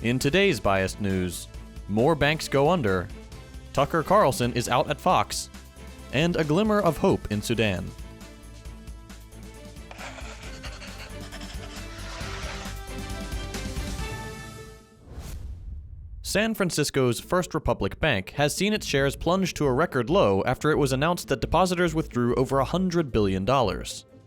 In today's biased news, more banks go under, Tucker Carlson is out at Fox, and a glimmer of hope in Sudan. San Francisco's First Republic Bank has seen its shares plunge to a record low after it was announced that depositors withdrew over $100 billion,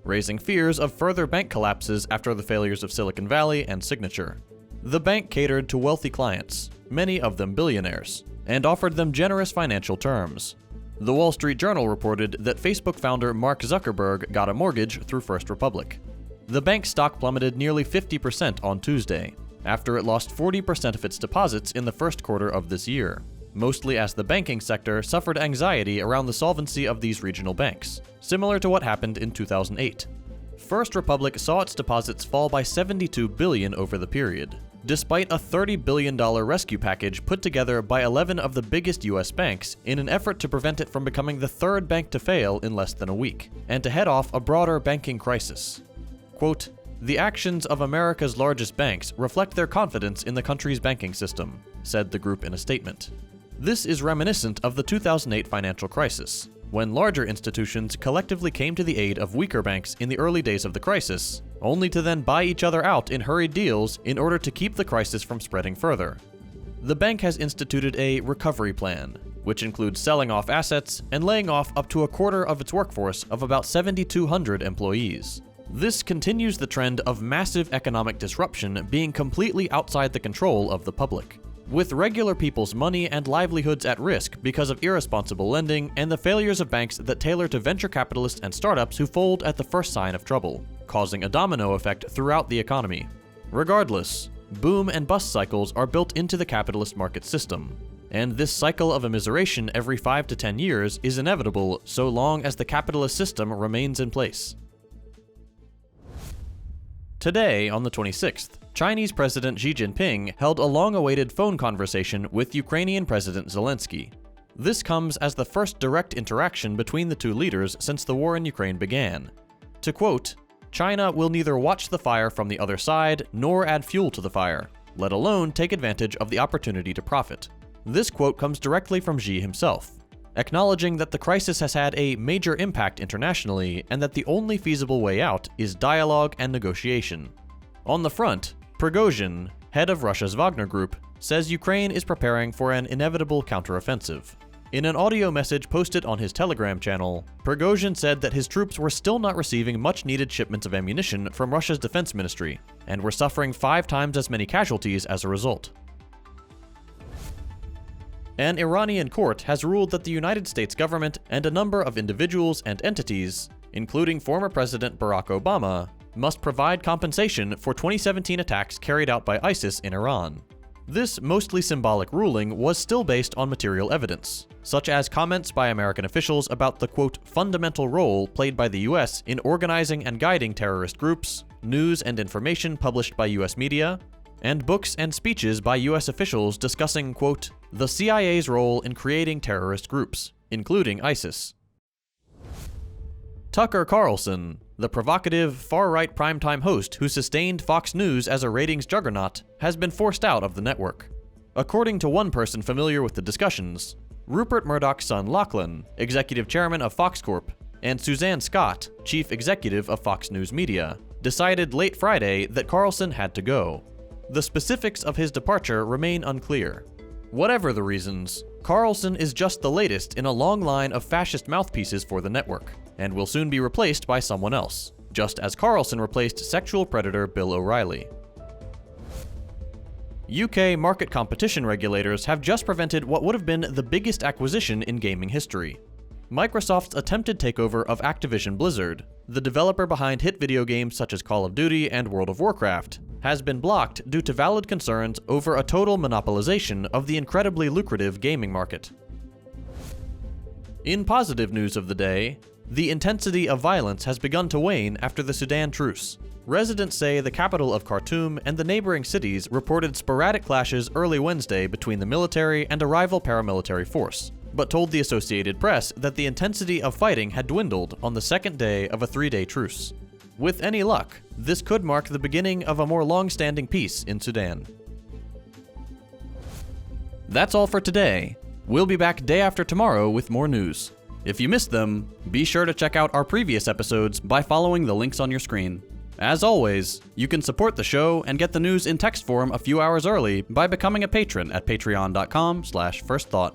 raising fears of further bank collapses after the failures of Silicon Valley and Signature. The bank catered to wealthy clients, many of them billionaires, and offered them generous financial terms. The Wall Street Journal reported that Facebook founder Mark Zuckerberg got a mortgage through First Republic. The bank's stock plummeted nearly 50% on Tuesday, after it lost 40% of its deposits in the first quarter of this year, mostly as the banking sector suffered anxiety around the solvency of these regional banks, similar to what happened in 2008. First Republic saw its deposits fall by $72 billion over the period, despite a $30 billion rescue package put together by 11 of the biggest US banks in an effort to prevent it from becoming the third bank to fail in less than a week, and to head off a broader banking crisis. Quote, "The actions of America's largest banks reflect their confidence in the country's banking system," said the group in a statement. This is reminiscent of the 2008 financial crisis, when larger institutions collectively came to the aid of weaker banks in the early days of the crisis, only to then buy each other out in hurried deals in order to keep the crisis from spreading further. The bank has instituted a recovery plan, which includes selling off assets and laying off up to a quarter of its workforce of about 7,200 employees. This continues the trend of massive economic disruption being completely outside the control of the public, with regular people's money and livelihoods at risk because of irresponsible lending and the failures of banks that tailor to venture capitalists and startups who fold at the first sign of trouble, causing a domino effect throughout the economy. Regardless, boom and bust cycles are built into the capitalist market system, and this cycle of immiseration every 5 to 10 years is inevitable so long as the capitalist system remains in place. Today, on the 26th, Chinese President Xi Jinping held a long-awaited phone conversation with Ukrainian President Zelensky. This comes as the first direct interaction between the two leaders since the war in Ukraine began. To quote, "China will neither watch the fire from the other side nor add fuel to the fire, let alone take advantage of the opportunity to profit." This quote comes directly from Xi himself, acknowledging that the crisis has had a major impact internationally and that the only feasible way out is dialogue and negotiation. On the front, Prigozhin, head of Russia's Wagner Group, says Ukraine is preparing for an inevitable counteroffensive. In an audio message posted on his Telegram channel, Prigozhin said that his troops were still not receiving much-needed shipments of ammunition from Russia's defense ministry, and were suffering 5 times as many casualties as a result. An Iranian court has ruled that the United States government and a number of individuals and entities, including former President Barack Obama, must provide compensation for 2017 attacks carried out by ISIS in Iran. This mostly symbolic ruling was still based on material evidence, such as comments by American officials about the quote, "fundamental role played by the US in organizing and guiding terrorist groups, news and information published by US media, and books and speeches by US officials discussing, quote, the CIA's role in creating terrorist groups, including ISIS." Tucker Carlson, the provocative, far-right primetime host who sustained Fox News as a ratings juggernaut, has been forced out of the network. According to one person familiar with the discussions, Rupert Murdoch's son Lachlan, executive chairman of Fox Corp, and Suzanne Scott, chief executive of Fox News Media, decided late Friday that Carlson had to go. The specifics of his departure remain unclear. Whatever the reasons, Carlson is just the latest in a long line of fascist mouthpieces for the network, and will soon be replaced by someone else, just as Carlson replaced sexual predator Bill O'Reilly. UK market competition regulators have just prevented what would have been the biggest acquisition in gaming history. Microsoft's attempted takeover of Activision Blizzard, the developer behind hit video games such as Call of Duty and World of Warcraft, has been blocked due to valid concerns over a total monopolization of the incredibly lucrative gaming market. In positive news of the day, the intensity of violence has begun to wane after the Sudan truce. Residents say the capital of Khartoum and the neighboring cities reported sporadic clashes early Wednesday between the military and a rival paramilitary force, but told the Associated Press that the intensity of fighting had dwindled on the second day of a 3-day truce. With any luck, this could mark the beginning of a more long-standing peace in Sudan. That's all for today. We'll be back day after tomorrow with more news. If you missed them, be sure to check out our previous episodes by following the links on your screen. As always, you can support the show and get the news in text form a few hours early by becoming a patron at patreon.com/firstthought.